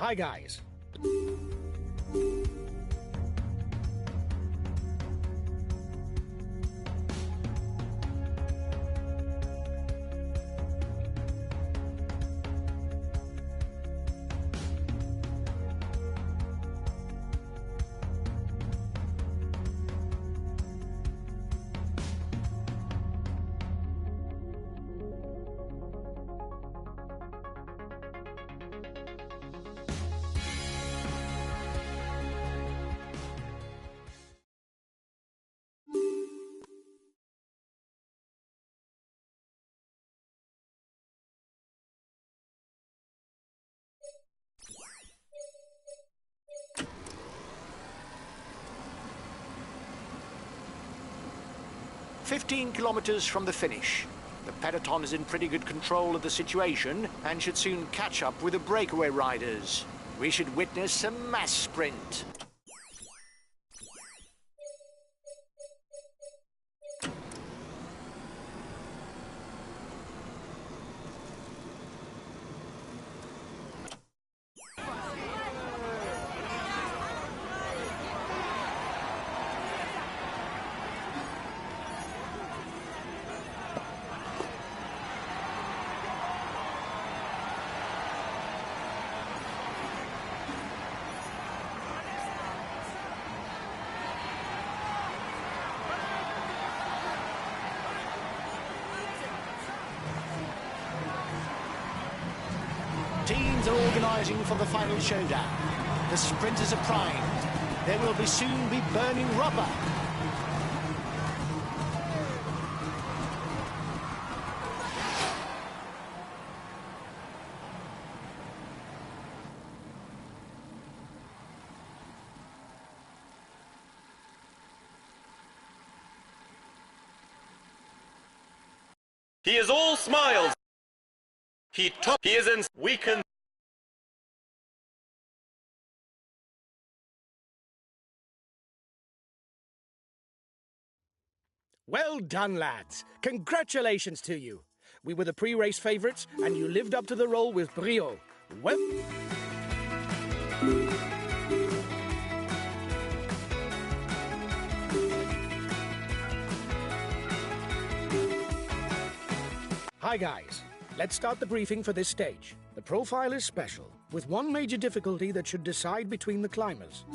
Hi, guys. "15 kilometers from the finish. The peloton is in pretty good control of the situation and should soon catch up with the breakaway riders. We should witness a mass sprint." Teams are organising for the final showdown. The sprinters are primed. There will soon be burning rubber. He is all smiles. He isn't weakened. Well done, lads. Congratulations to you. We were the pre-race favourites, and you lived up to the role with brio. Well... Hi, guys. Let's start the briefing for this stage. The profile is special, with one major difficulty that should decide between the climbers.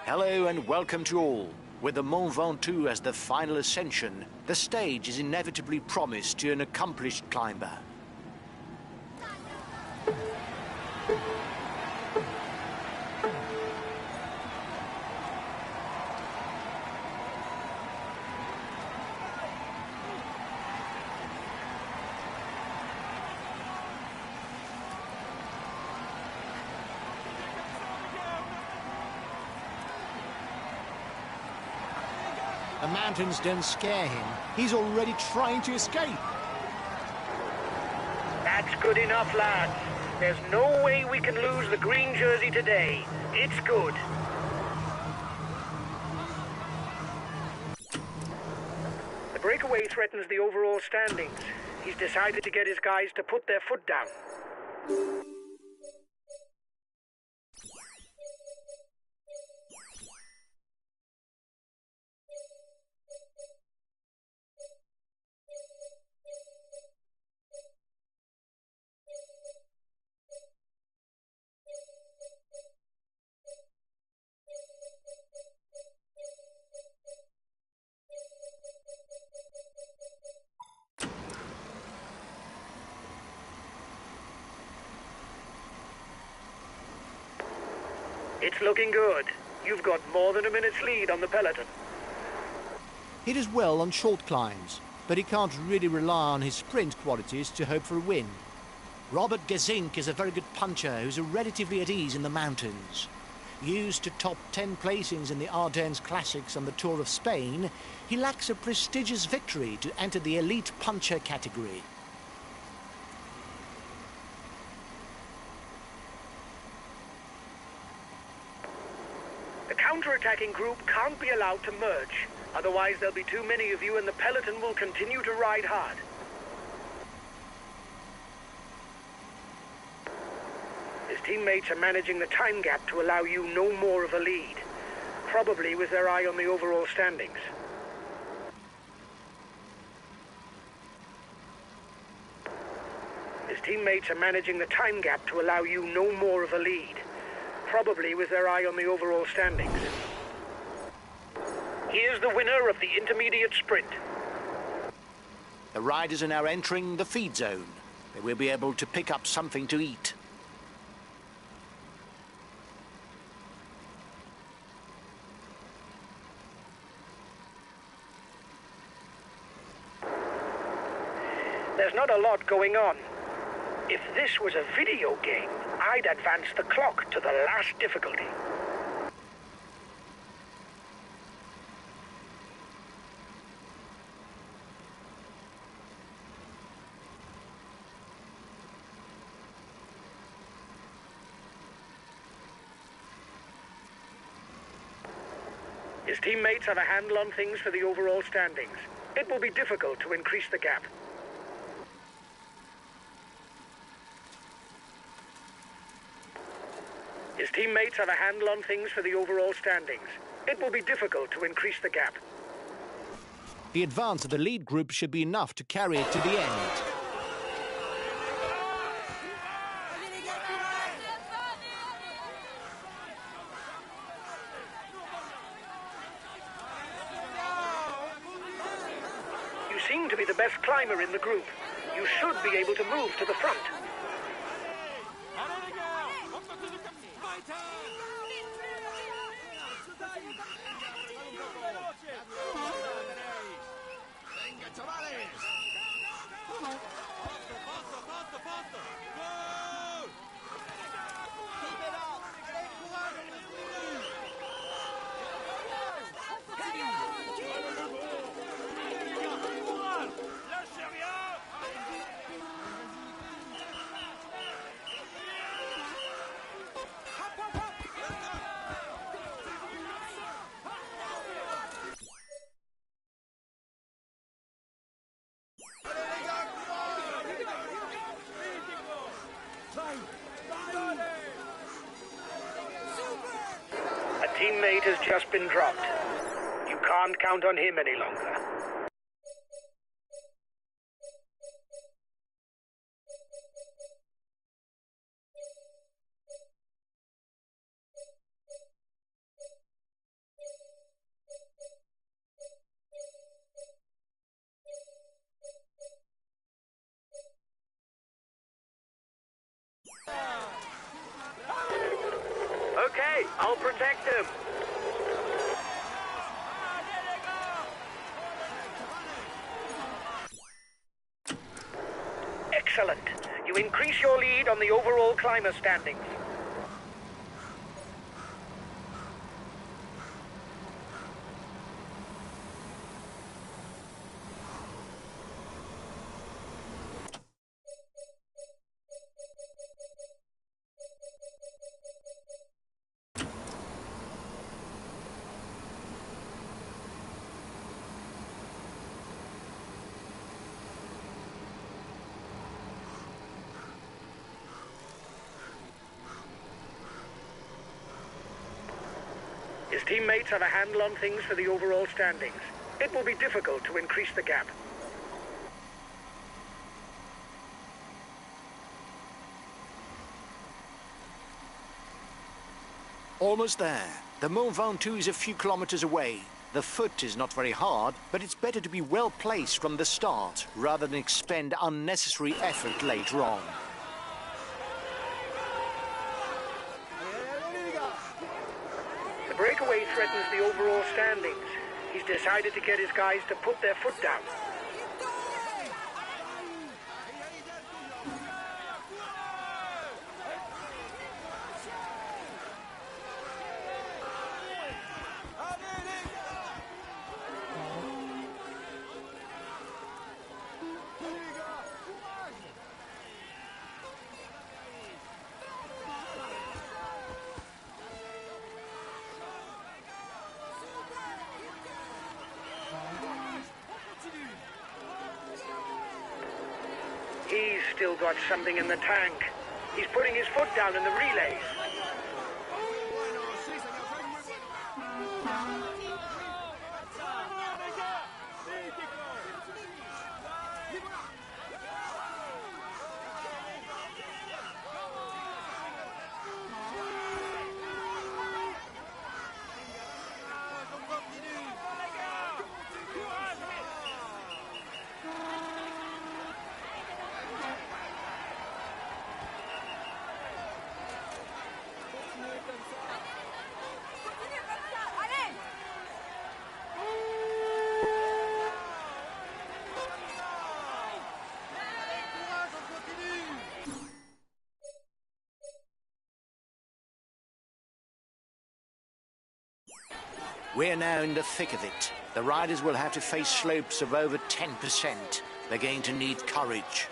Hello and welcome to all. With the Mont Ventoux as the final ascension, the stage is inevitably promised to an accomplished climber. The mountains don't scare him. He's already trying to escape. That's good enough, lads. There's no way we can lose the green jersey today. It's good. The breakaway threatens the overall standings. He's decided to get his guys to put their foot down. It's looking good. You've got more than a minute's lead on the peloton. He does well on short climbs. but he can't really rely on his sprint qualities to hope for a win. Robert Gesink is a very good puncher who's relatively at ease in the mountains. Used to top 10 placings in the Ardennes Classics and the Tour of Spain, he lacks a prestigious victory to enter the elite puncher category. The counter-attacking group can't be allowed to merge. Otherwise, there'll be too many of you and the peloton will continue to ride hard. His teammates are managing the time gap to allow you no more of a lead, probably with their eye on the overall standings. His teammates are managing the time gap to allow you no more of a lead, probably with their eye on the overall standings. Here's the winner of the intermediate sprint. The riders are now entering the feed zone. They will be able to pick up something to eat. There's not a lot going on. If this was a video game, I'd advance the clock to the last difficulty. His teammates have a handle on things for the overall standings. It will be difficult to increase the gap. His teammates have a handle on things for the overall standings. It will be difficult to increase the gap. The advance of the lead group should be enough to carry it to the end. You seem to be the best climber in the group. You should be able to move to the front. A teammate has just been dropped. You can't count on him any longer. Okay, I'll protect him. Excellent. You increase your lead on the overall climber standings. His teammates have a handle on things for the overall standings. It will be difficult to increase the gap. Almost there. The Mont Ventoux is a few kilometers away. The foot is not very hard, but it's better to be well placed from the start rather than expend unnecessary effort later on. The breakaway threatens the overall standings. He's decided to get his guys to put their foot down. still got something in the tank. He's putting his foot down in the relays. We're now in the thick of it. The riders will have to face slopes of over 10%. They're going to need courage.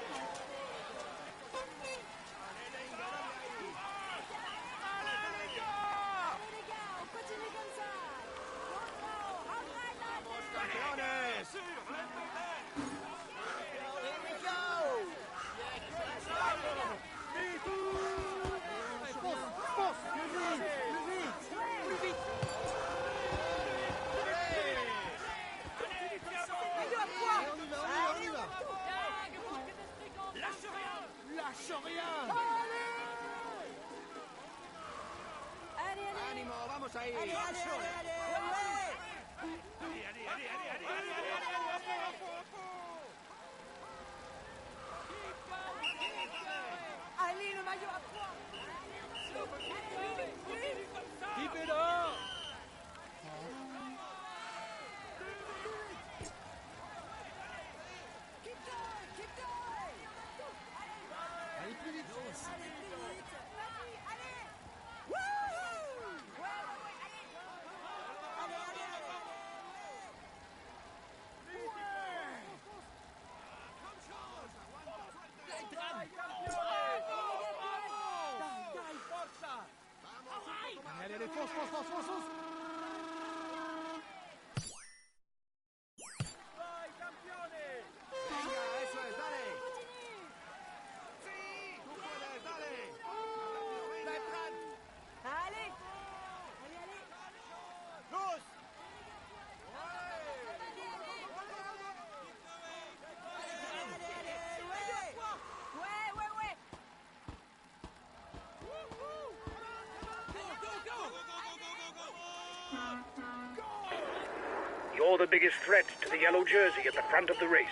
You're the biggest threat to the yellow jersey at the front of the race.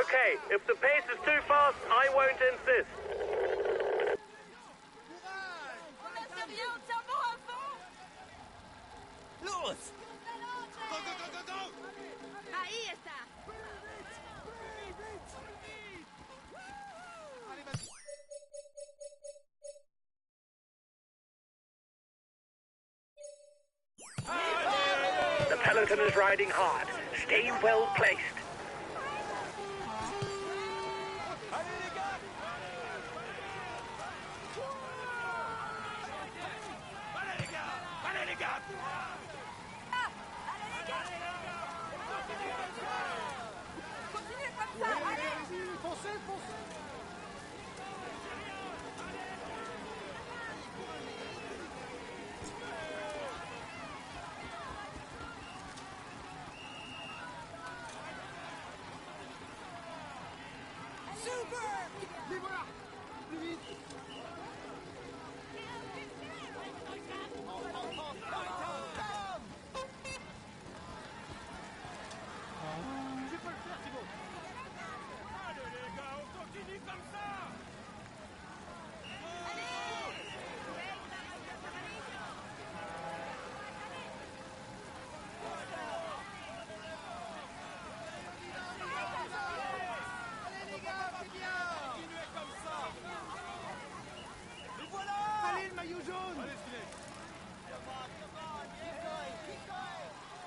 Okay, if the pace is too fast, I won't insist. The peloton is riding hard. Stay well placed.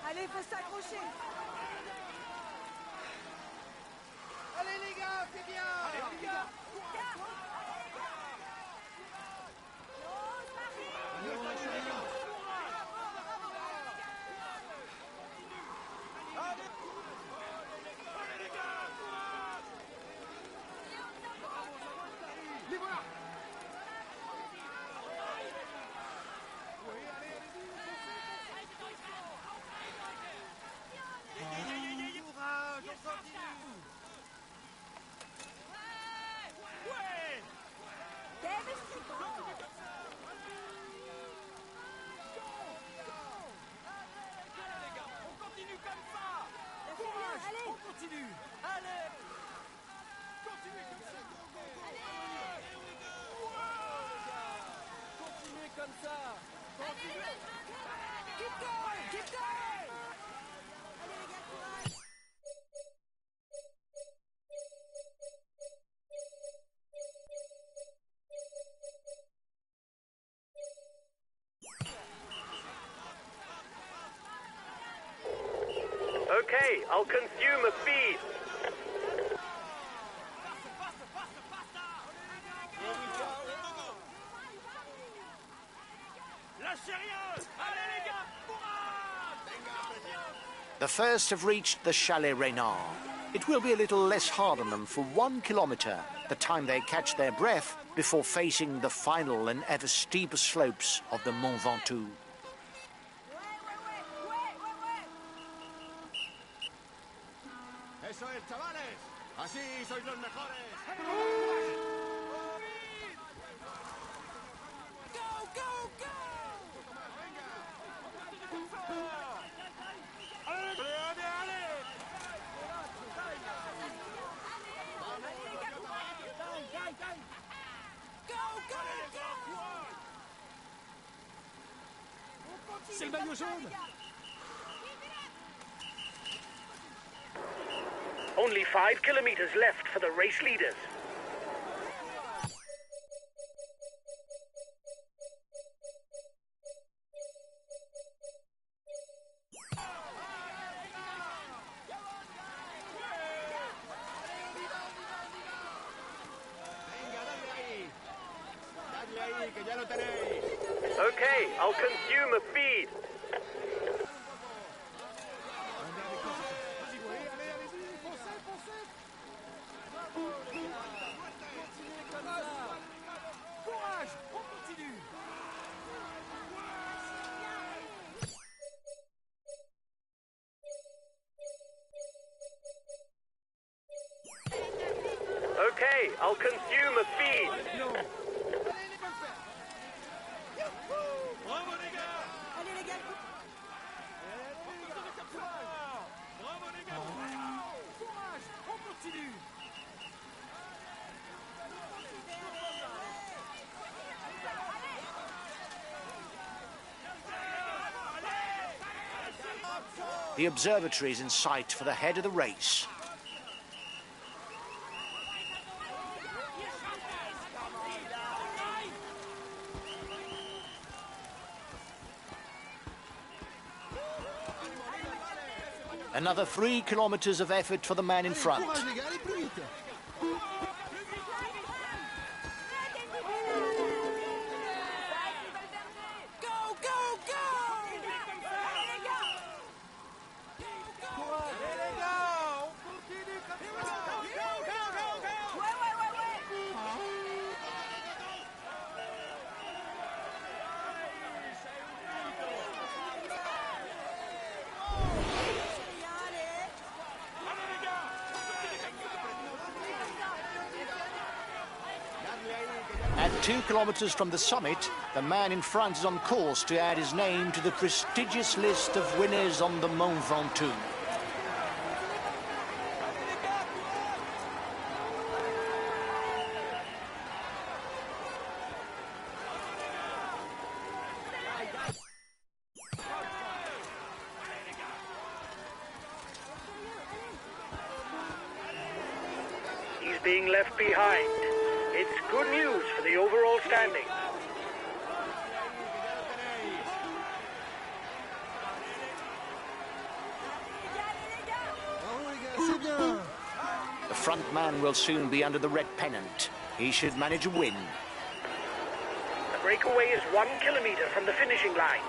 Allez, faut s'accrocher. Allez les gars, c'est bien. Allez les gars. Les voilà. Okay, I'll consume a feed. The first have reached the Chalet Reynard. It will be a little less hard on them for 1 kilometre, the time they catch their breath before facing the final and ever steeper slopes of the Mont Ventoux. Eso es, chavales. Así sois los mejores. Go, go, go. C'est le maillot jaune. Only 5 kilometers left for the race leaders. Okay, I'll consume a feed. Okay, I'll consume a feed. The observatory is in sight for the head of the race. Another 3 kilometers of effort for the man in front. At 2 kilometers from the summit, the man in front is on course to add his name to the prestigious list of winners on the Mont Ventoux. He's being left behind. It's good news for the overall standing. The front man will soon be under the red pennant. He should manage a win. The breakaway is 1 kilometer from the finishing line.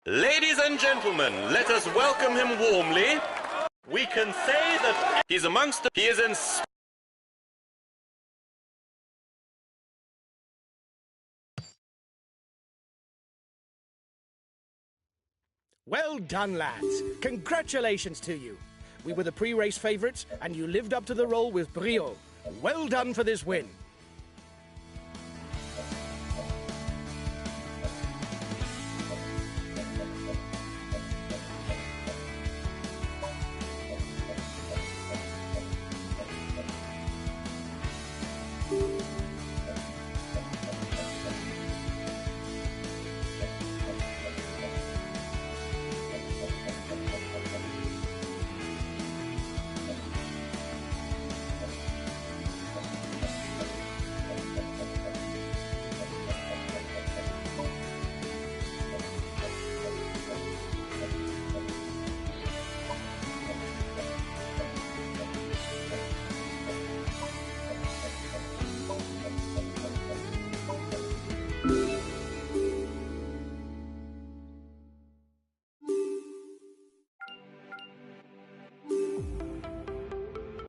Ladies and gentlemen, let us welcome him warmly. We can say that he's amongst the... He is in... Well done, lads. Congratulations to you. We were the pre-race favourites, and you lived up to the role with brio. Well done for this win.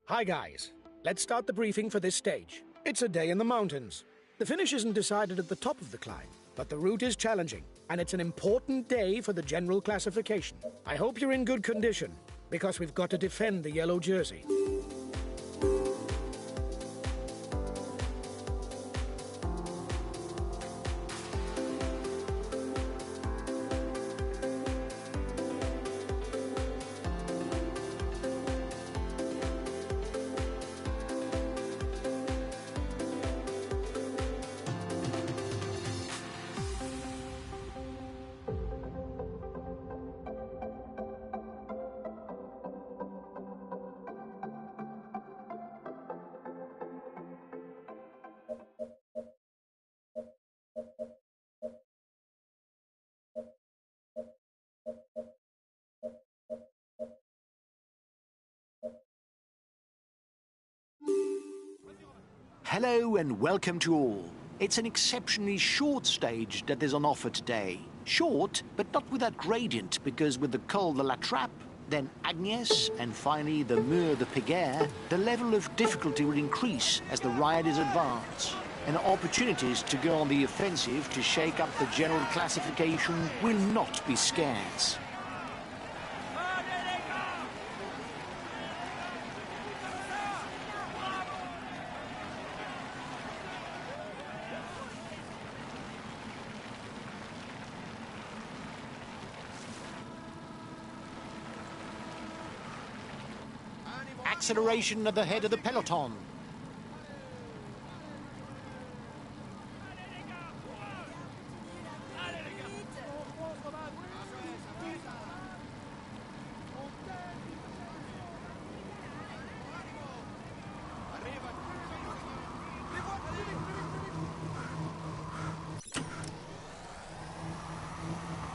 Hi guys, let's start the briefing for this stage. It's a day in the mountains. The finish isn't decided at the top of the climb, but the route is challenging, and it's an important day for the general classification. I hope you're in good condition, because we've got to defend the yellow jersey. Hello and welcome to all. It's an exceptionally short stage that is on offer today. Short, but not with that gradient, because with the Col de la Trappe, then Agnes, and finally the Mur de Péguerre, the level of difficulty will increase as the riders advance. And opportunities to go on the offensive to shake up the general classification will not be scarce. Acceleration at the head of the peloton.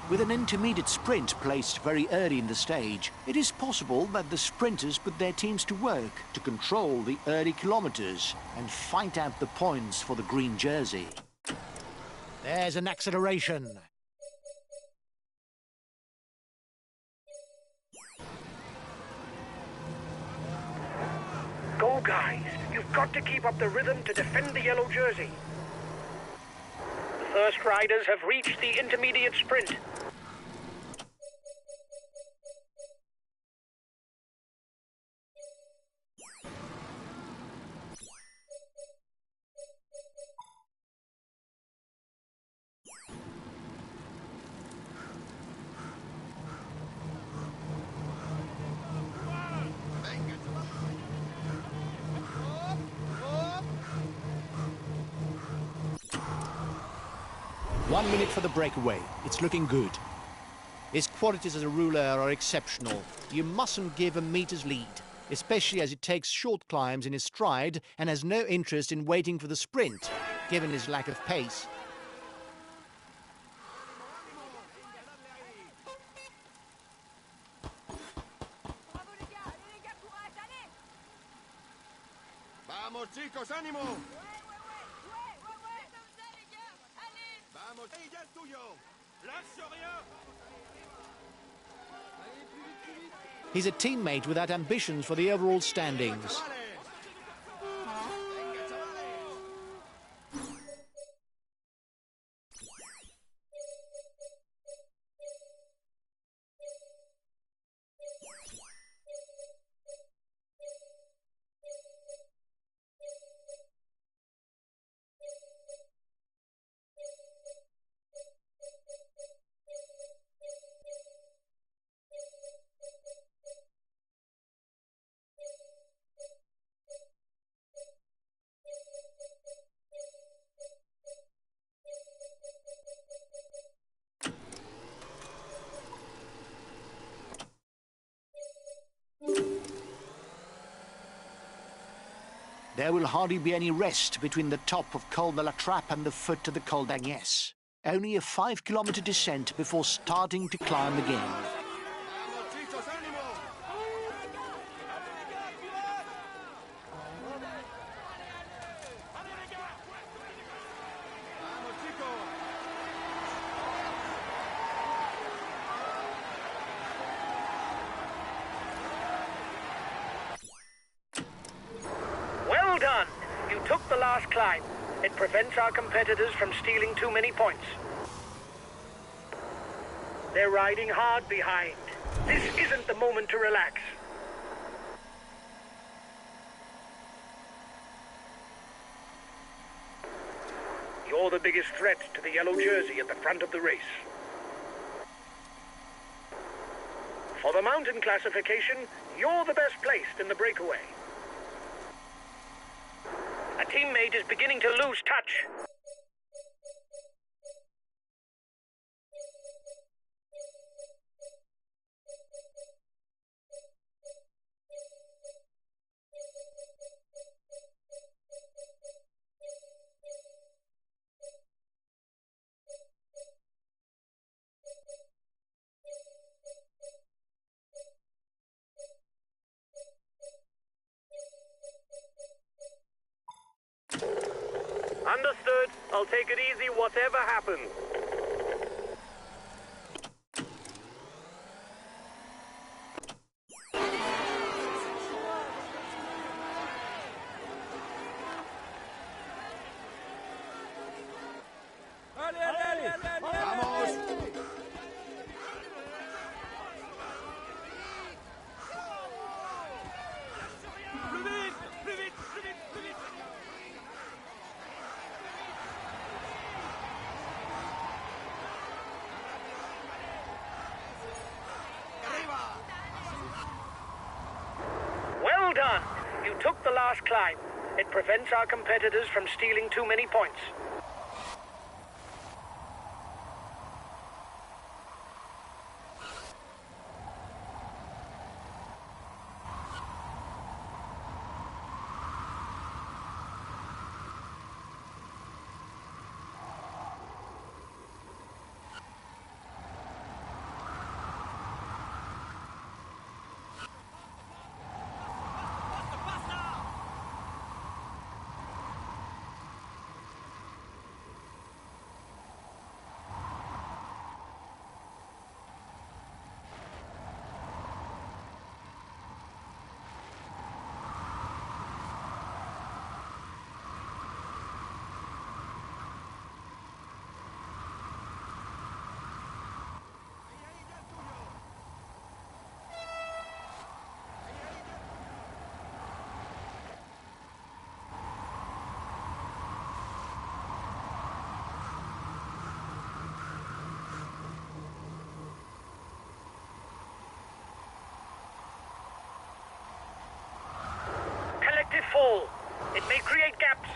With an intermediate sprint placed very early in the stage, it is possible that the sprinters put their teams to work to control the early kilometers and fight out the points for the green jersey. There's an acceleration. Go, guys. You've got to keep up the rhythm to defend the yellow jersey. The first riders have reached the intermediate sprint. One minute for the breakaway. It's looking good. His qualities as a ruler are exceptional. You mustn't give a meter's lead, especially as he takes short climbs in his stride and has no interest in waiting for the sprint, given his lack of pace. Vamos chicos, ánimo. Vamos, ya es tuyo. Lâche rien. He's a teammate without ambitions for the overall standings. There will hardly be any rest between the top of Col de la Trappe and the foot of the Col d'Agnès. Only a 5-kilometre descent before starting to climb again. Well done! You took the last climb. It prevents our competitors from stealing too many points. They're riding hard behind. This isn't the moment to relax. You're the biggest threat to the yellow jersey at the front of the race. For the mountain classification, you're the best placed in the breakaway. A teammate is beginning to lose touch. Understood. I'll take it easy whatever happens. Well done! You took the last climb. It prevents our competitors from stealing too many points. Fall. It may create gaps.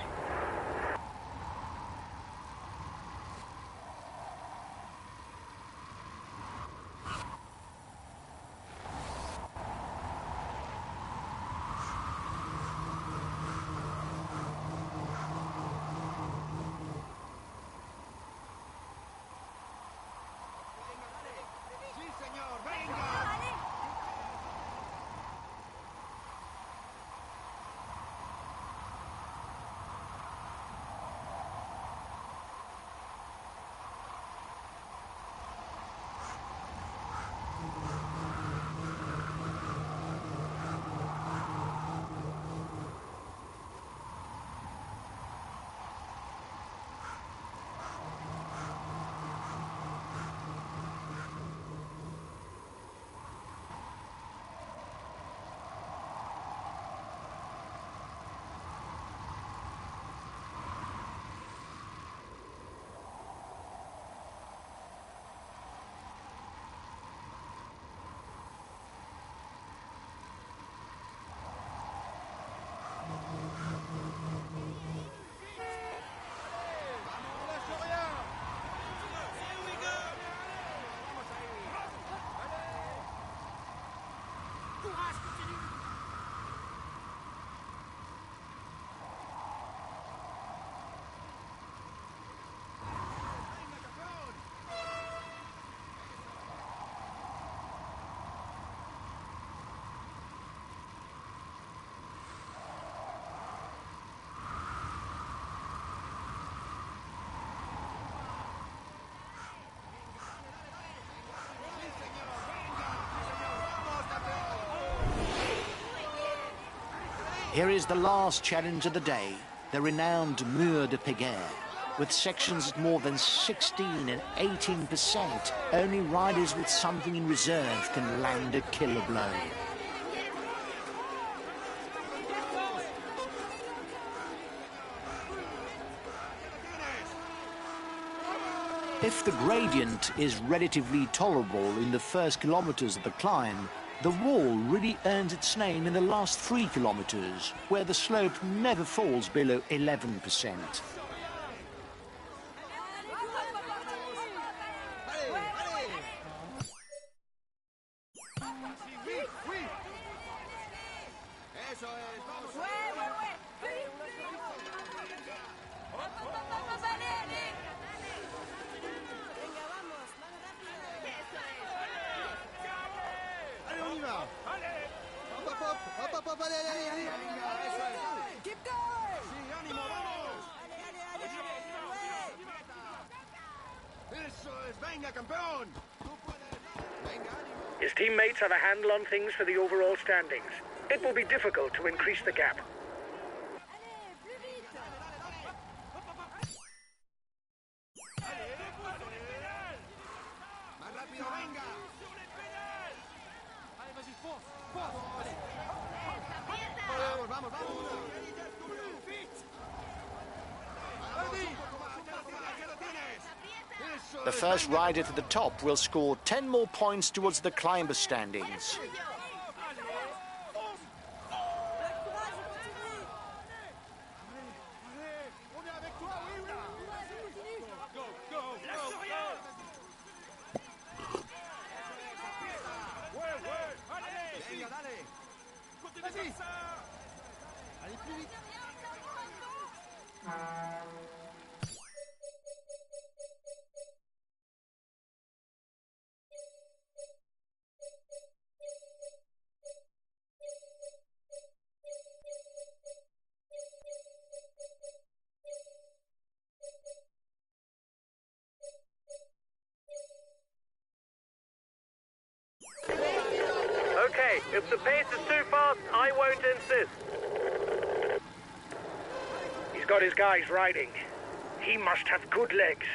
Here is the last challenge of the day, the renowned Mur de Péguerre. With sections at more than 16 and 18%, only riders with something in reserve can land a killer blow. If the gradient is relatively tolerable in the first kilometers of the climb, the wall really earns its name in the last 3 kilometers, where the slope never falls below 11%. His teammates have a handle on things for the overall standings. It will be difficult to increase the gap. The first rider to the top will score 10 more points towards the climber standings. Okay, if the pace is too fast, I won't insist. He's got his guys riding. He must have good legs.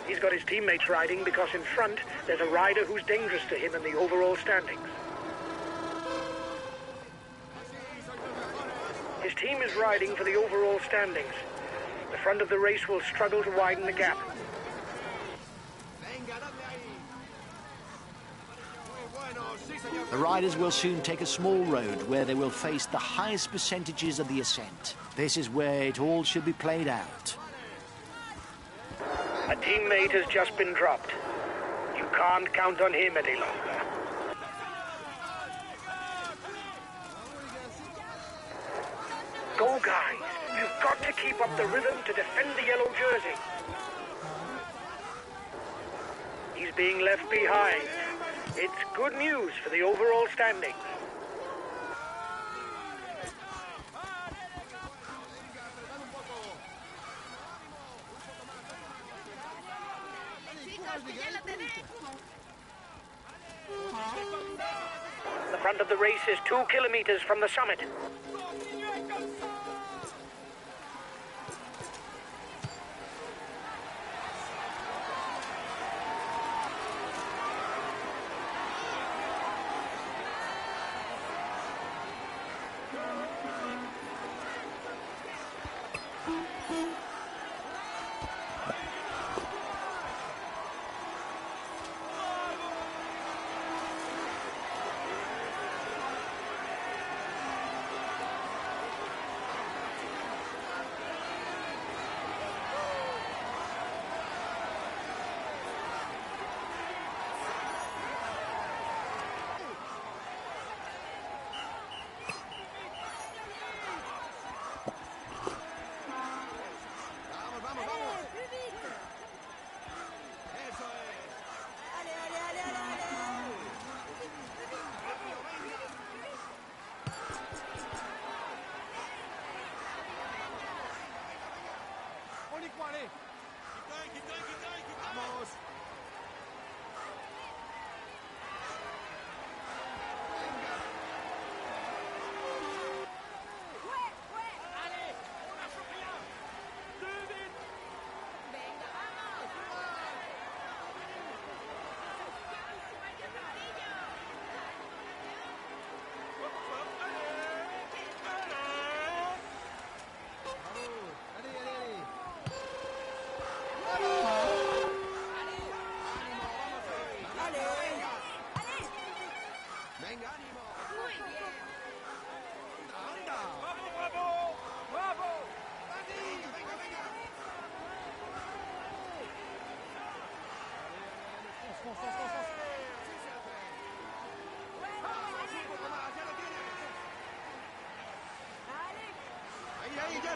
He's got his teammates riding because in front there's a rider who's dangerous to him in the overall standings. His team is riding for the overall standings. The front of the race will struggle to widen the gap. The riders will soon take a small road where they will face the highest percentages of the ascent. This is where it all should be played out. A teammate has just been dropped. You can't count on him any longer. Go, guys. You've got to keep up the rhythm to defend the yellow jersey. He's being left behind. It's good news for the overall standings. The front of the race is 2 kilometers from the summit.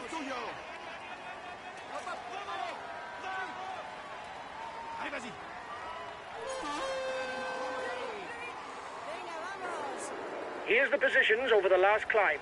tuyo. Allez, vas-y. Here's the positions over the last climb.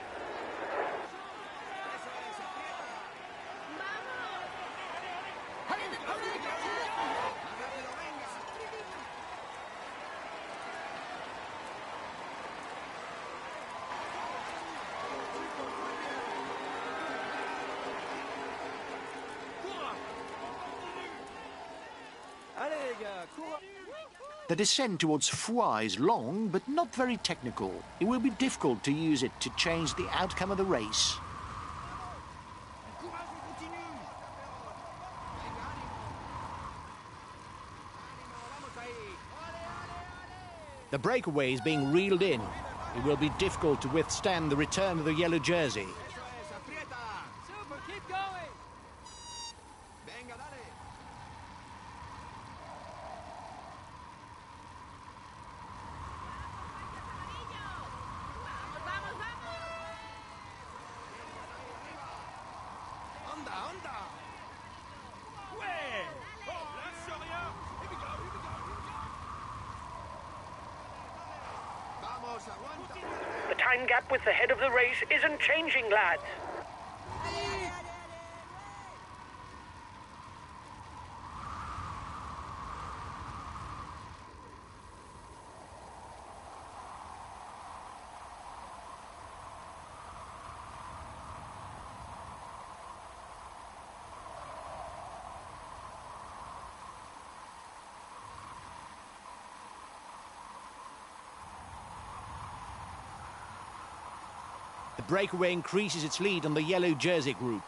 The descent towards Foix is long, but not very technical. It will be difficult to use it to change the outcome of the race. The breakaway is being reeled in. It will be difficult to withstand the return of the yellow jersey. Super, keep going. Venga, dale. Onda, onda. Ouais. Oh, lâche rien. Here we go, here we go, here we go. Vamos, aguanta. The time gap with the head of the race isn't changing, lads. The breakaway increases its lead on the yellow jersey group.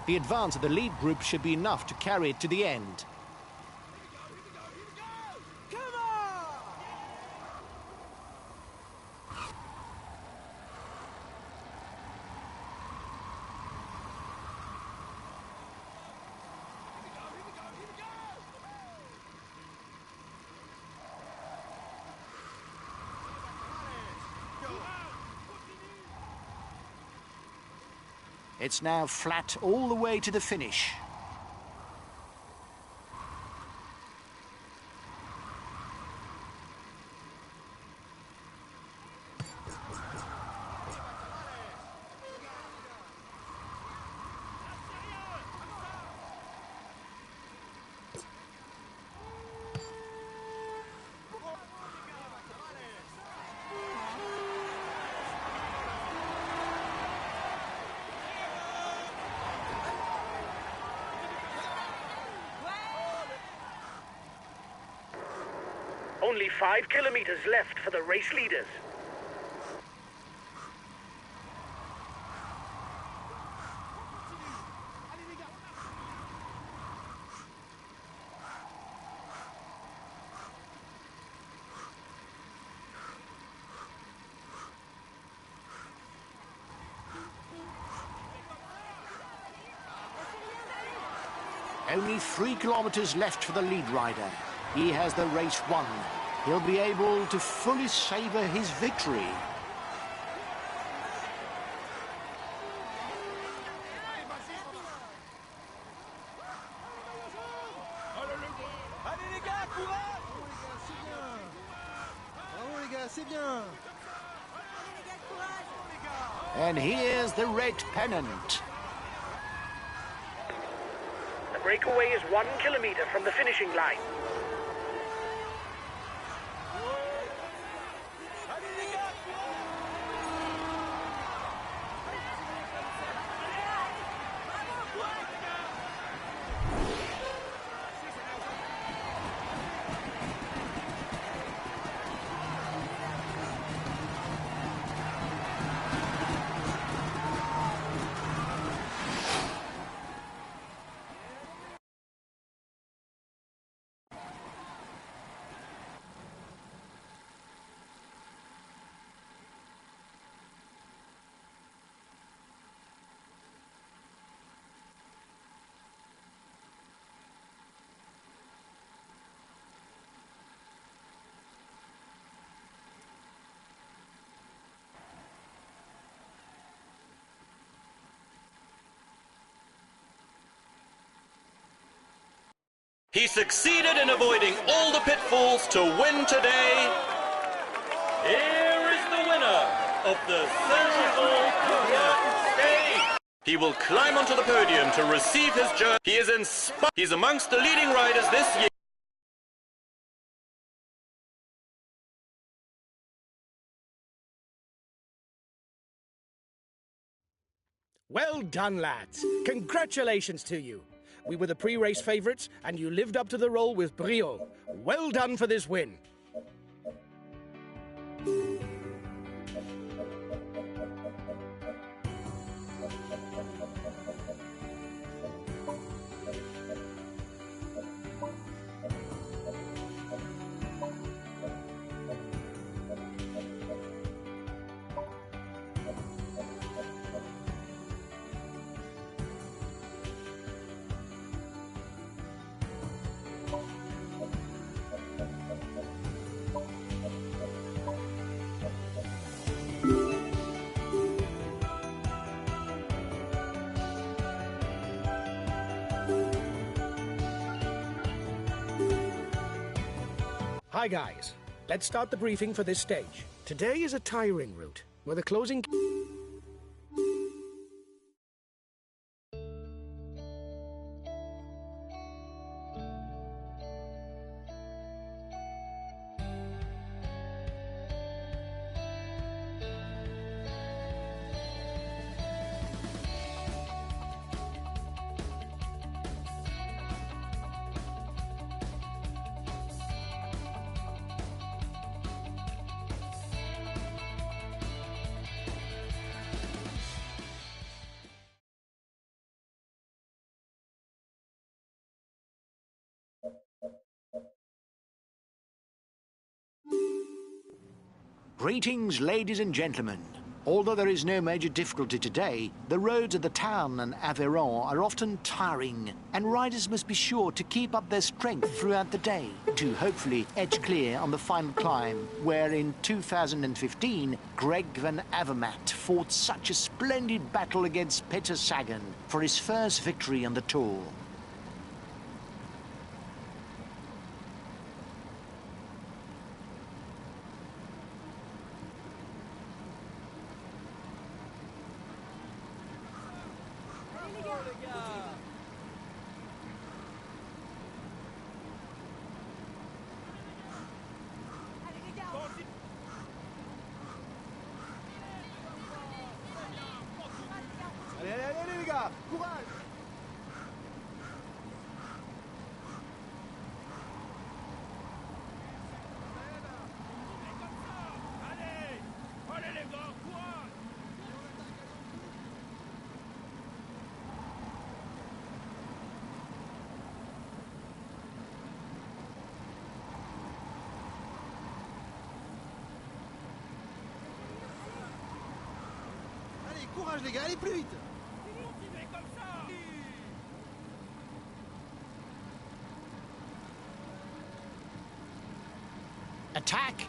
The advance of the lead group should be enough to carry it to the end. Come on! It's now flat all the way to the finish. Only 5 kilometers left for the race leaders. Only 3 kilometers left for the lead rider. He has the race won. He'll be able to fully savor his victory. c'est bien. And here's the red pennant. The breakaway is 1 kilometer from the finishing line. He succeeded in avoiding all the pitfalls to win today. Here is the winner of the Central Stage. He will climb onto the podium to receive his jersey. He is inspired. He's amongst the leading riders this year. Well done, lads. Congratulations to you. We were the pre-race favourites, and you lived up to the role with brio. Well done for this win. Hi guys, let's start the briefing for this stage. Today is a tiring route, where the closing... Greetings, ladies and gentlemen. Although there is no major difficulty today, the roads of the town and Aveyron are often tiring, and riders must be sure to keep up their strength throughout the day to hopefully edge clear on the final climb, where in 2015, Greg van Avermaet fought such a splendid battle against Peter Sagan for his first victory on the Tour. Allez, les gars, courage. Allez, courage les gars, allez plus vite. Attack!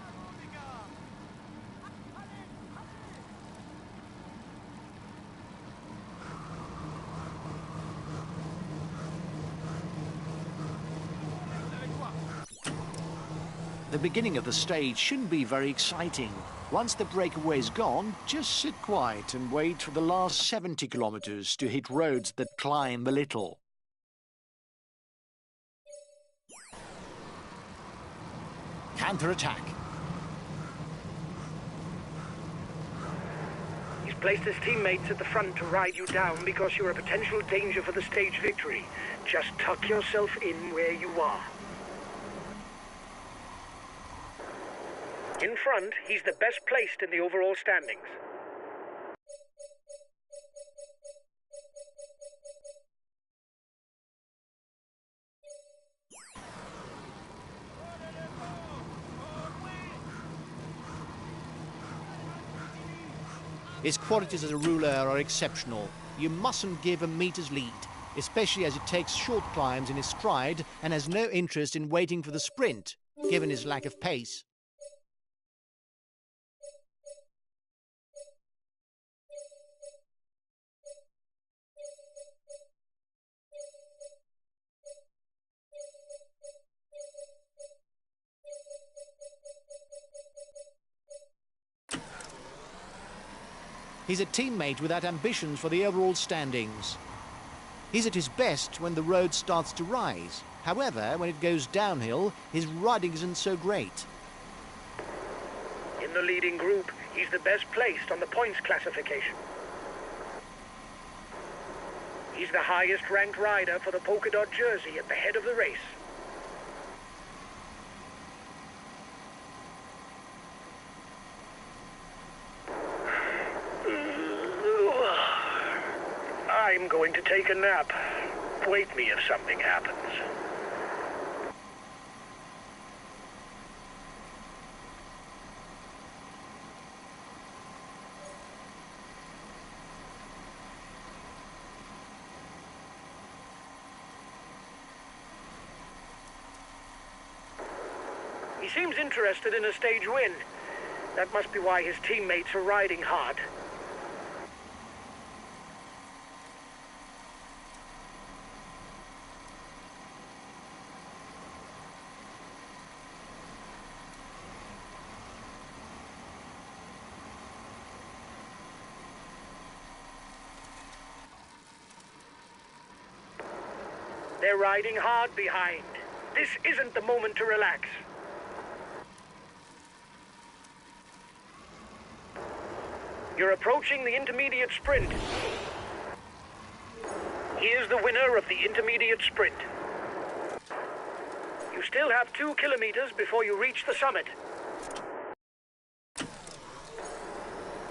The beginning of the stage shouldn't be very exciting. Once the breakaway is gone, just sit quiet and wait for the last 70 kilometers to hit roads that climb a little. Counter-attack. He's placed his teammates at the front to ride you down because you're a potential danger for the stage victory. Just tuck yourself in where you are. In front, he's the best placed in the overall standings. His qualities as a ruler are exceptional. You mustn't give a meter's lead, especially as he takes short climbs in his stride and has no interest in waiting for the sprint, given his lack of pace. He's a teammate without ambitions for the overall standings. He's at his best when the road starts to rise. However, when it goes downhill, his riding isn't so great. In the leading group, he's the best placed on the points classification. He's the highest ranked rider for the polka dot jersey at the head of the race. I'm going to take a nap. Wake me if something happens. He seems interested in a stage win. That must be why his teammates are riding hard. They're riding hard behind. This isn't the moment to relax. You're approaching the intermediate sprint. Here's the winner of the intermediate sprint. You still have 2 kilometers before you reach the summit.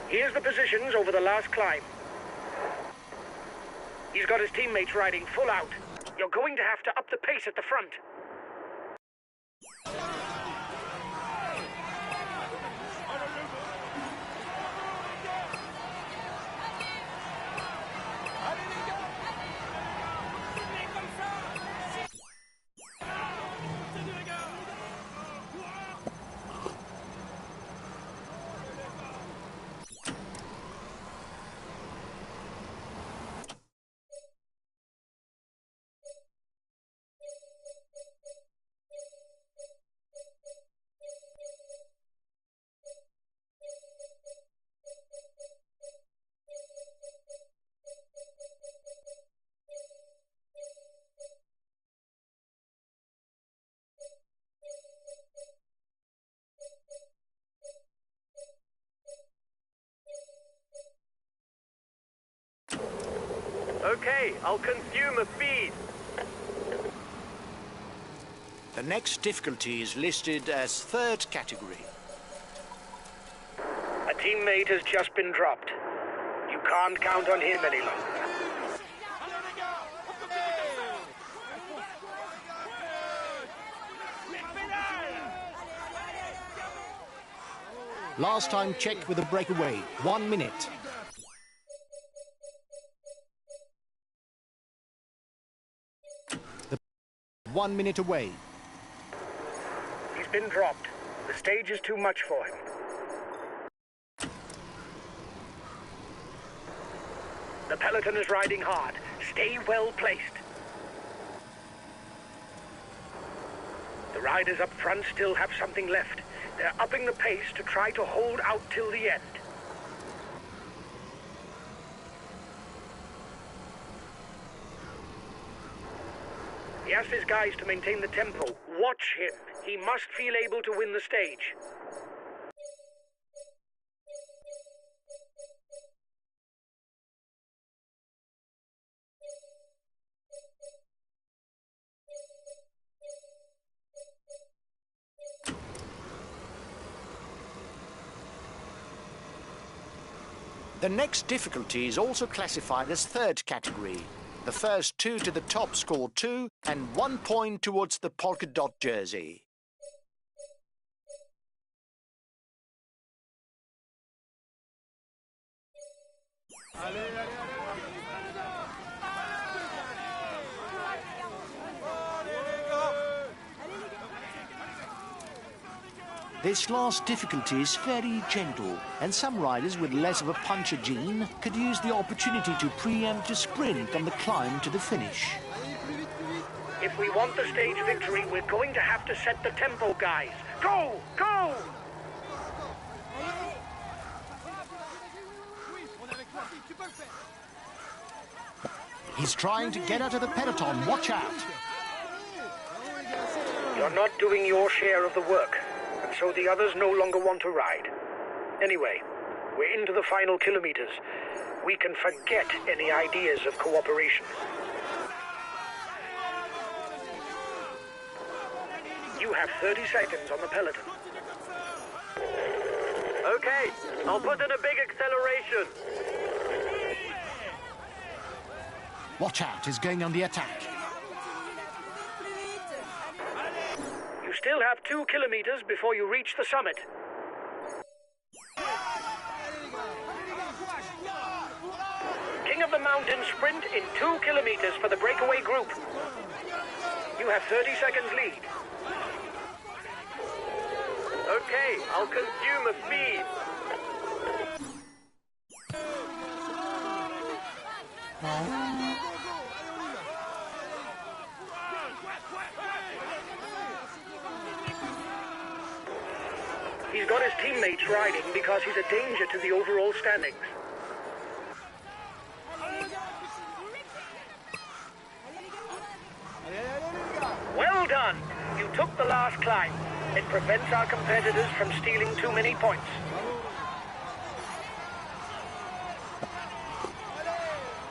Here's the positions over the last climb. He's got his teammates riding full out. You're going to have to up the pace at the front. Okay, I'll consume a feed. The next difficulty is listed as 3rd category. A teammate has just been dropped. You can't count on him any longer. Last time checked with a breakaway. 1 minute. The 1 minute away. He's been dropped. The stage is too much for him. The peloton is riding hard. Stay well placed. The riders up front still have something left. They're upping the pace to try to hold out till the end. He asked his guys to maintain the tempo. Watch him. He must feel able to win the stage. The next difficulty is also classified as third category. The first two to the top score 2 and 1 point towards the polka dot jersey. This last difficulty is very gentle, and some riders with less of a puncher gene could use the opportunity to preempt a sprint on the climb to the finish. If we want the stage victory, we're going to have to set the tempo, guys. Go! Go! He's trying to get out of the peloton. Watch out. You're not doing your share of the work, and so the others no longer want to ride. Anyway, we're into the final kilometers. We can forget any ideas of cooperation. You have 30 seconds on the peloton. Okay, I'll put in a big acceleration. Watch out, he's going on the attack. You still have 2 kilometers before you reach the summit. King of the Mountain sprint in 2 kilometers for the breakaway group. You have 30 seconds lead. Okay, I'll consume a feed. He's got his teammates riding because he's a danger to the overall standings. Well done! You took the last climb. It prevents our competitors from stealing too many points.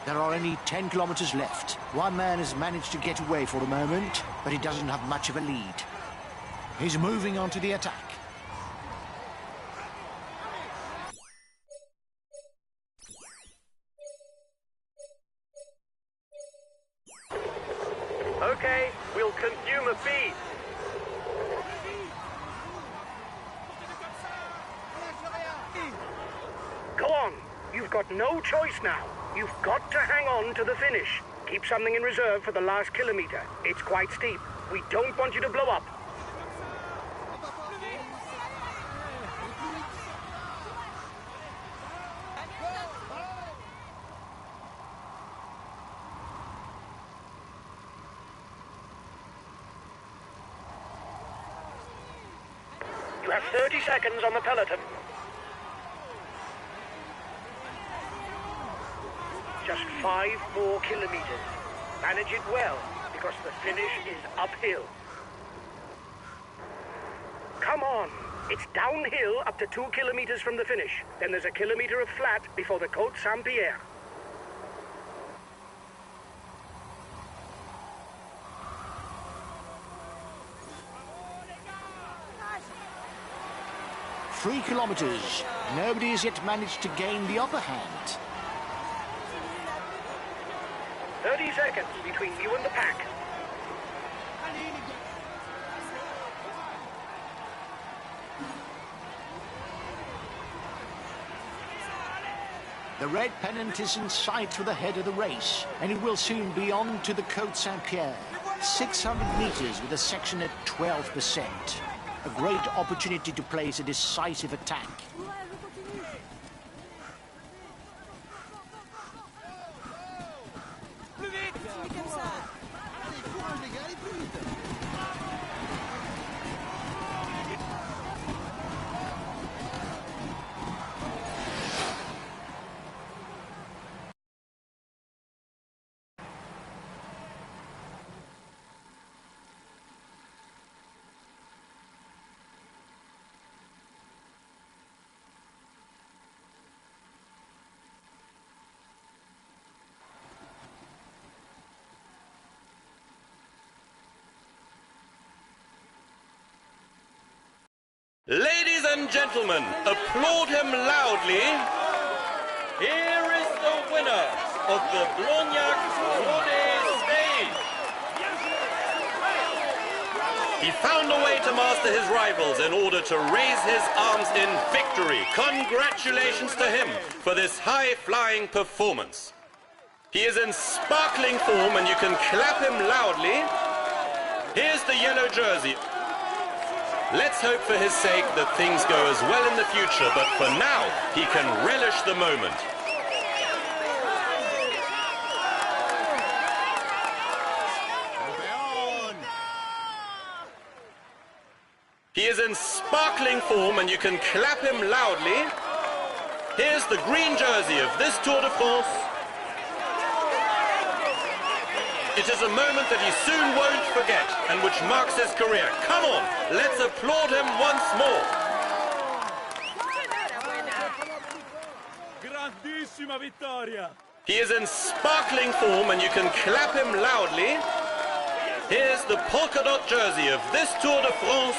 There are only 10 kilometers left. One man has managed to get away for the moment, but he doesn't have much of a lead. He's moving on to the attack. Okay, we'll consume a feed. Go on. You've got no choice now. You've got to hang on to the finish. Keep something in reserve for the last kilometer. It's quite steep. We don't want you to blow up. You have 30 seconds on the peloton. Just 5 more kilometers. Manage it well, because the finish is uphill. Come on. It's downhill up to 2 kilometers from the finish. Then there's a kilometer of flat before the Côte Saint-Pierre. Three kilometers. Nobody has yet managed to gain the upper hand. 30 seconds between you and the pack. The red pennant is in sight for the head of the race, and it will soon be on to the Côte Saint-Pierre. 600 meters with a section at 12%. A great opportunity to place a decisive attack. and gentlemen, applaud him loudly. Here is the winner of the Blognac Rode stage. He found a way to master his rivals in order to raise his arms in victory. Congratulations to him for this high-flying performance. He is in sparkling form and you can clap him loudly. Here's the yellow jersey. Let's hope for his sake that things go as well in the future, but for now, he can relish the moment. He is in sparkling form and you can clap him loudly. Here's the green jersey of this Tour de France. It is a moment that he soon won't forget and which marks his career. Come on, let's applaud him once more. Grandissima vittoria! He is in sparkling form and you can clap him loudly. Here's the polka dot jersey of this Tour de France.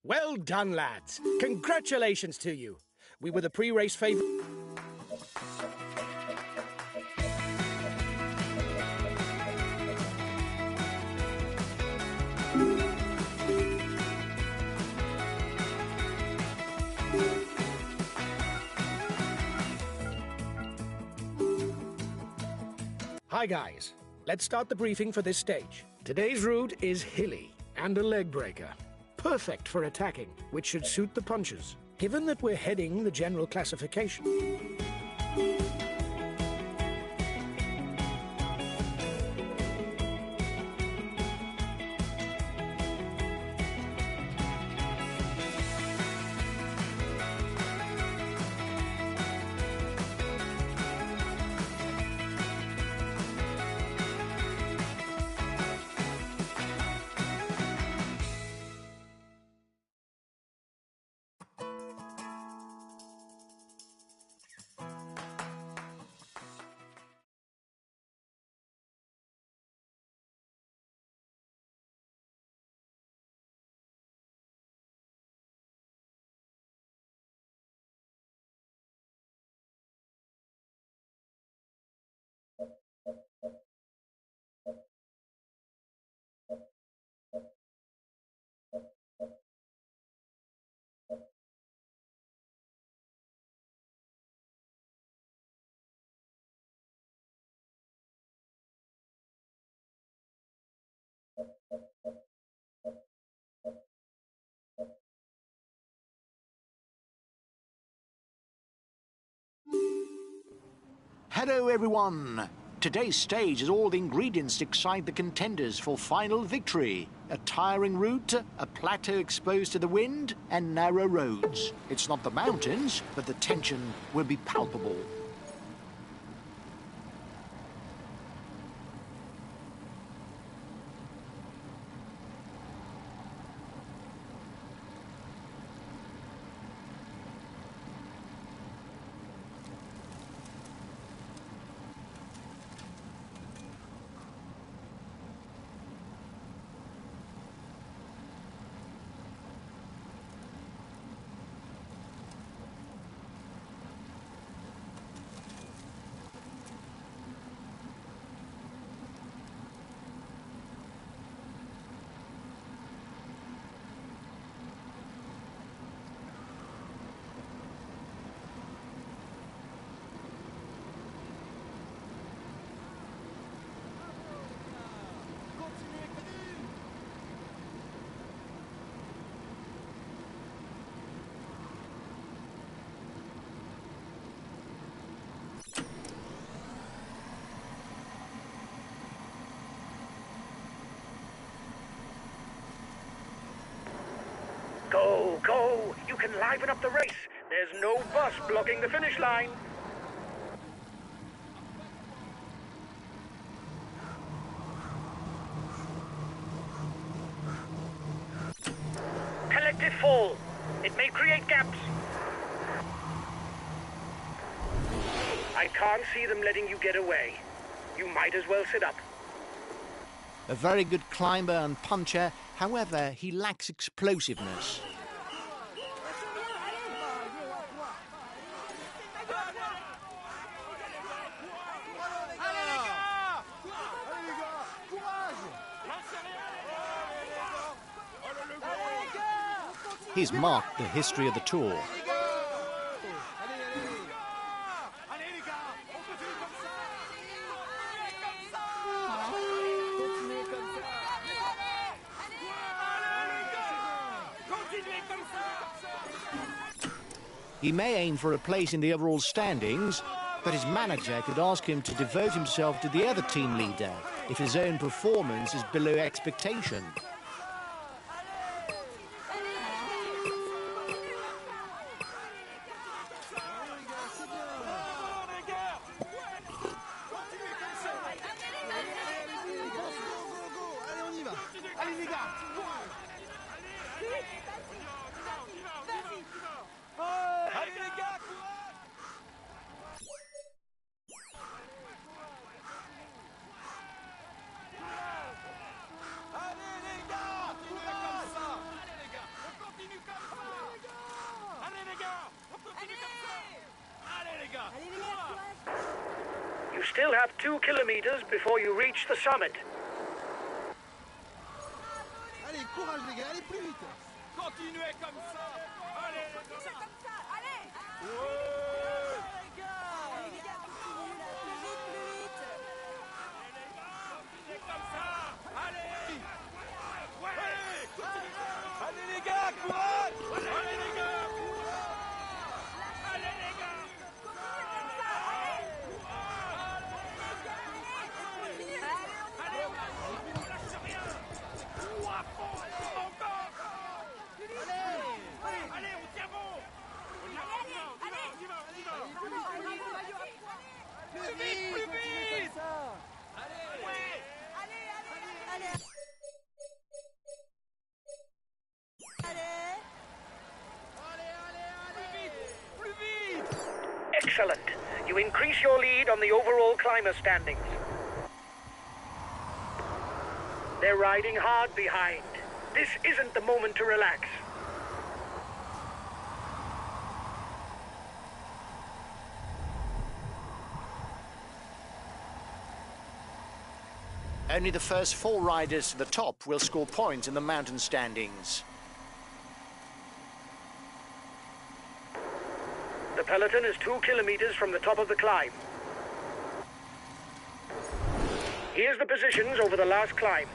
Well done, lads. Congratulations to you. We were the pre-race favourite. Hi guys, let's start the briefing for this stage. Today's route is hilly and a leg breaker. Perfect for attacking, which should suit the punchers, given that we're heading the general classification. Hello everyone! Today's stage has all the ingredients to excite the contenders for final victory. A tiring route, a plateau exposed to the wind, and narrow roads. It's not the mountains, but the tension will be palpable. Go, go! You can liven up the race. There's no bus blocking the finish line. Collective fall. It may create gaps. I can't see them letting you get away. You might as well sit up. A very good climber and puncher, however, he lacks explosiveness. He's marked the history of the Tour. He may aim for a place in the overall standings, but his manager could ask him to devote himself to the other team leader if his own performance is below expectation. You still have 2 kilometers before you reach the summit. Allez, courage les gars, allez plus vite. Continuez comme ça. Allez, comme ça, allez. Ouais. Les gars, continuez là, plus vite. Continuez comme ça. Allez. Ouais. Allez les gars, courage. Allez les gars. Allez les gars. Excellent. You increase your lead on the overall climber standings. They're riding hard behind. This isn't the moment to relax. Only the first 4 riders to the top will score points in the mountain standings. The peloton is 2 kilometers from the top of the climb. Here's the positions over the last climb.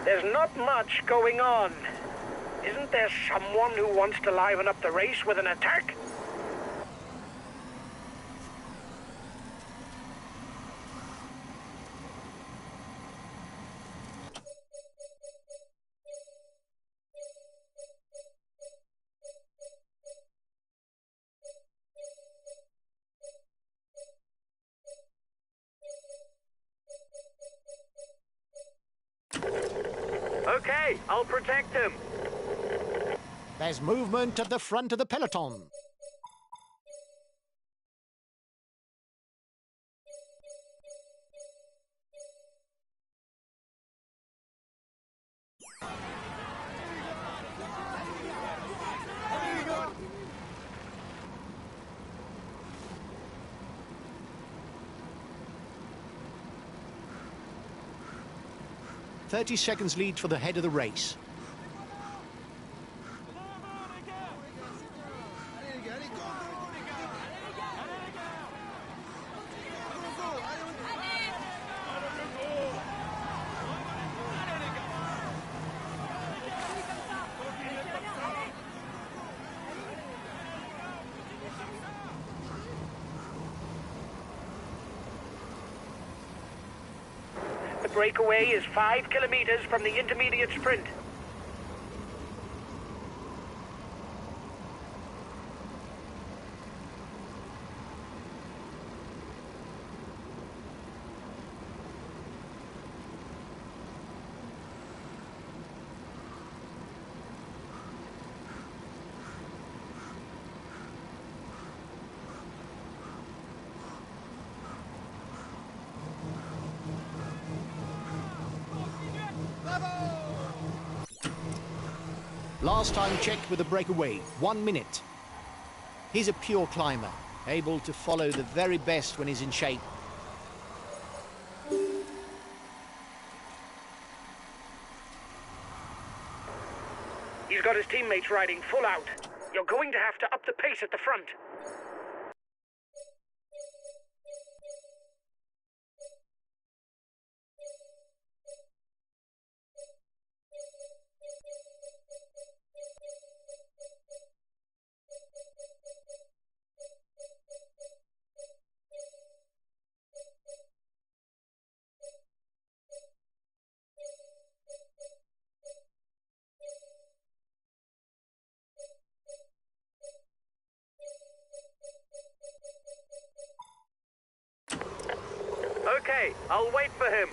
There's not much going on. Isn't there someone who wants to liven up the race with an attack? Okay, I'll protect him. There's movement at the front of the peloton. 30 seconds lead for the head of the race. The breakaway is 5 kilometers from the intermediate sprint. Last time checked with the breakaway, 1 minute. He's a pure climber, able to follow the very best when he's in shape. He's got his teammates riding full out. You're going to have to up the pace at the front. Okay, I'll wait for him.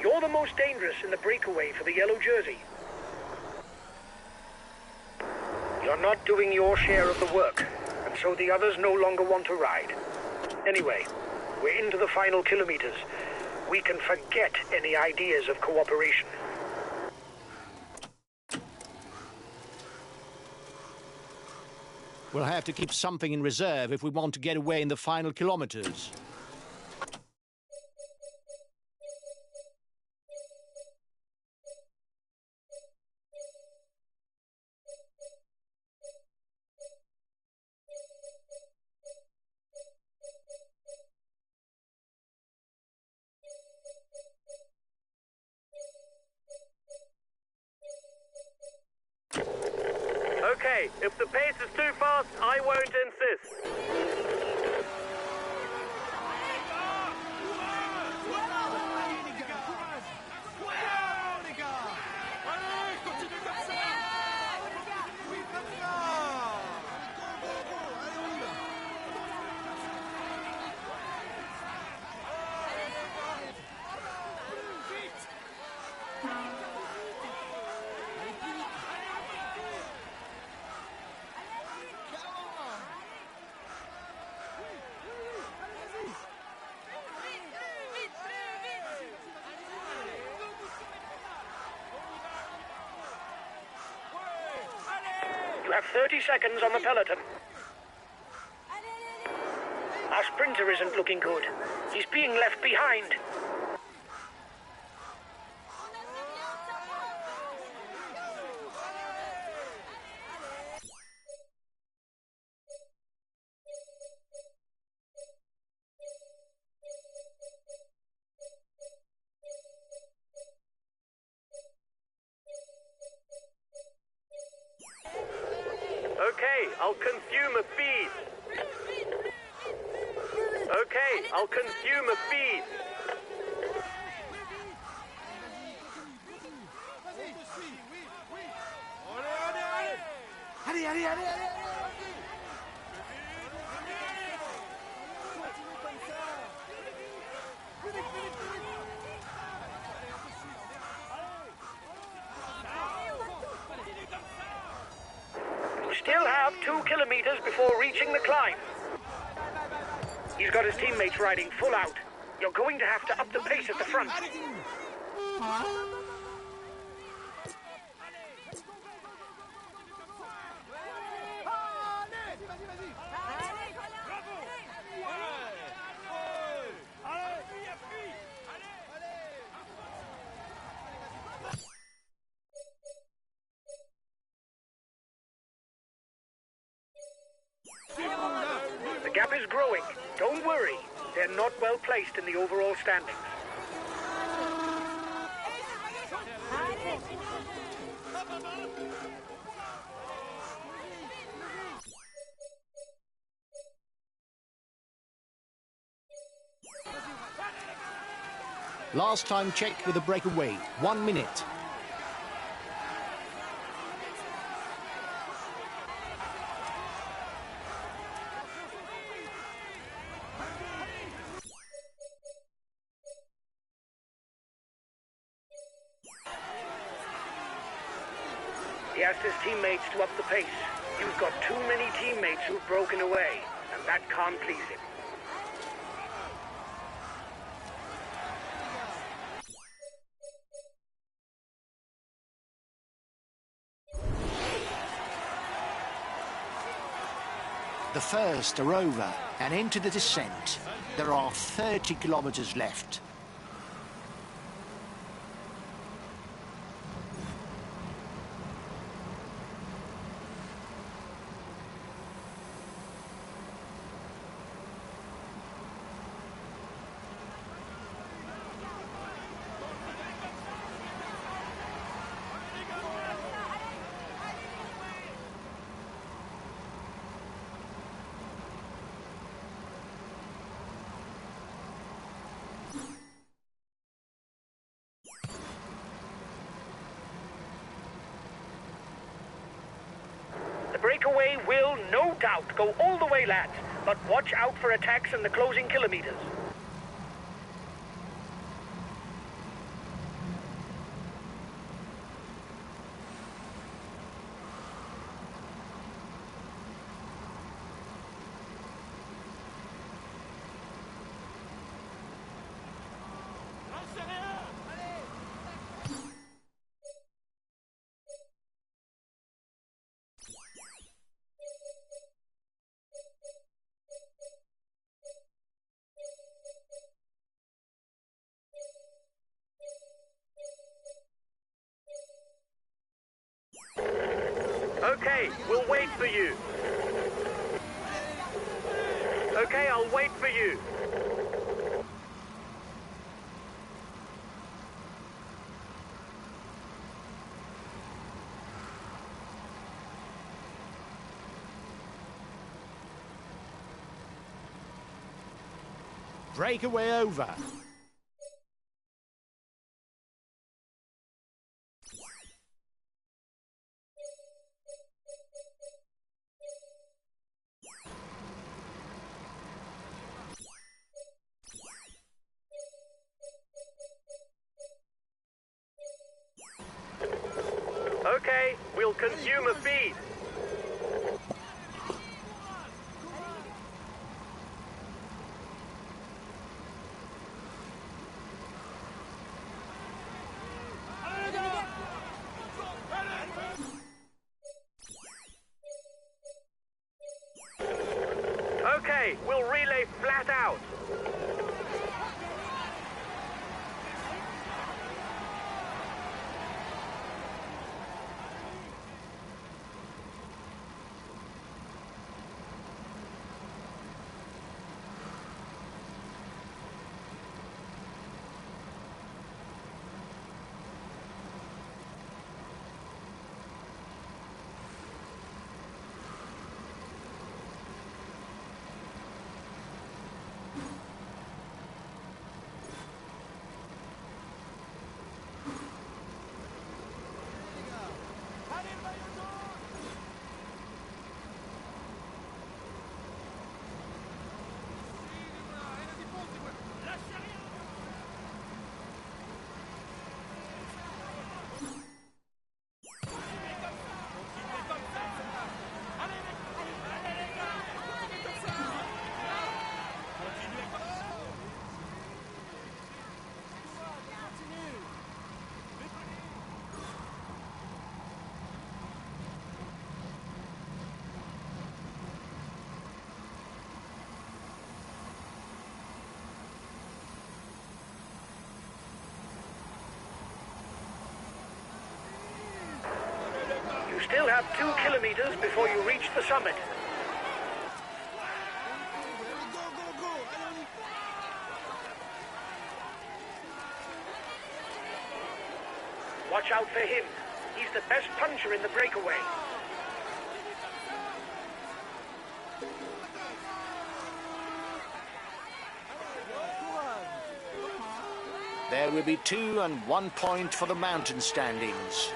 You're the most dangerous in the breakaway for the yellow jersey. You're not doing your share of the work, and so the others no longer want to ride. Anyway, we're into the final kilometers. We can forget any ideas of cooperation. We'll have to keep something in reserve if we want to get away in the final kilometers. Okay, if the pace is too fast, I won't insist. You have 30 seconds on the peloton. Our sprinter isn't looking good. He's being left behind. Okay, I'll consume a feed. Okay, I'll consume a feed. Allez, allez, allez, allez, allez. You still have 2 kilometers before reaching the climb. He's got his teammates riding full out. You're going to have to up the pace at the front. The gap is growing. Don't worry. They're not well placed in the overall standings. Last time check with the breakaway. 1 minute. He asked his teammates to up the pace. You've got too many teammates who've broken away, and that can't please him. The first are over and into the descent. There are 30 kilometers left. The breakaway will, no doubt, go all the way, lads. But watch out for attacks in the closing kilometers. Okay, we'll wait for you. Okay, I'll wait for you. Breakaway over. Okay, we'll consume a feed. Okay, we'll relay flat out. You still have 2 kilometers before you reach the summit. Watch out for him. He's the best puncher in the breakaway. There will be 2 and 1 point for the mountain standings.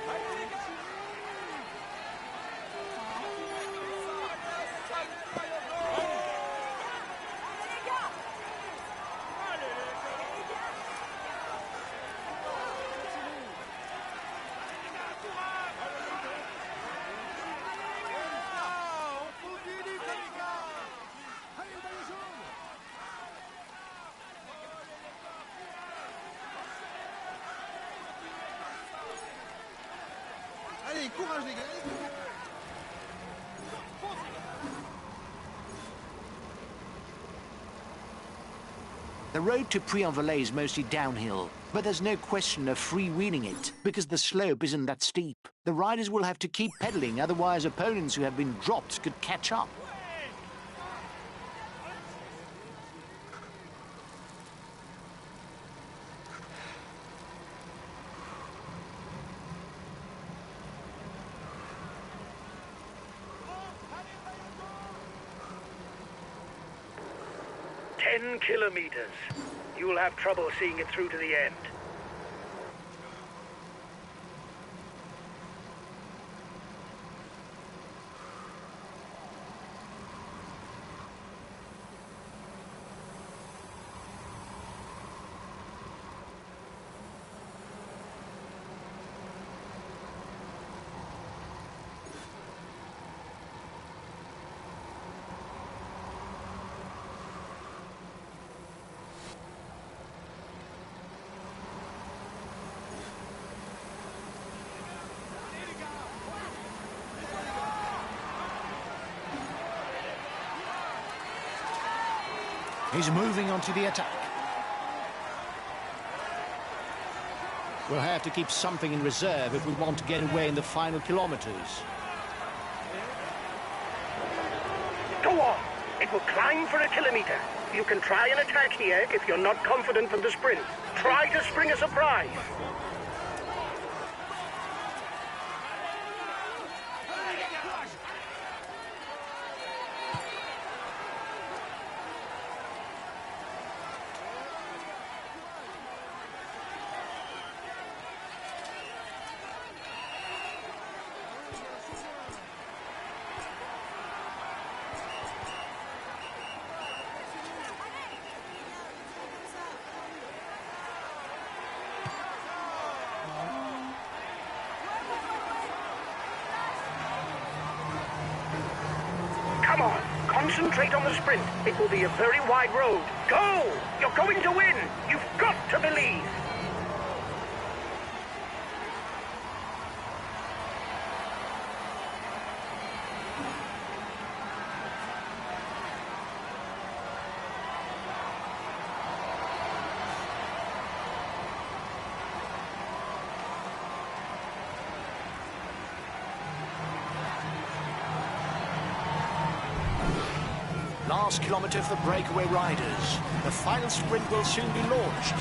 Allez, courage les gars. The road to Puy-en-Velay is mostly downhill, but there's no question of freewheeling it, because the slope isn't that steep. The riders will have to keep pedaling, otherwise opponents who have been dropped could catch up. "10 kilometers. You'll have trouble seeing it through to the end. He's moving on to the attack. We'll have to keep something in reserve if we want to get away in the final kilometers. Go on. It will climb for a kilometer. You can try and attack here if you're not confident for the sprint. Try to spring a surprise. Come on, concentrate on the sprint. It will be a very wide road. Go! You're going to win! You've got to believe! Last kilometre for the breakaway riders. The final sprint will soon be launched.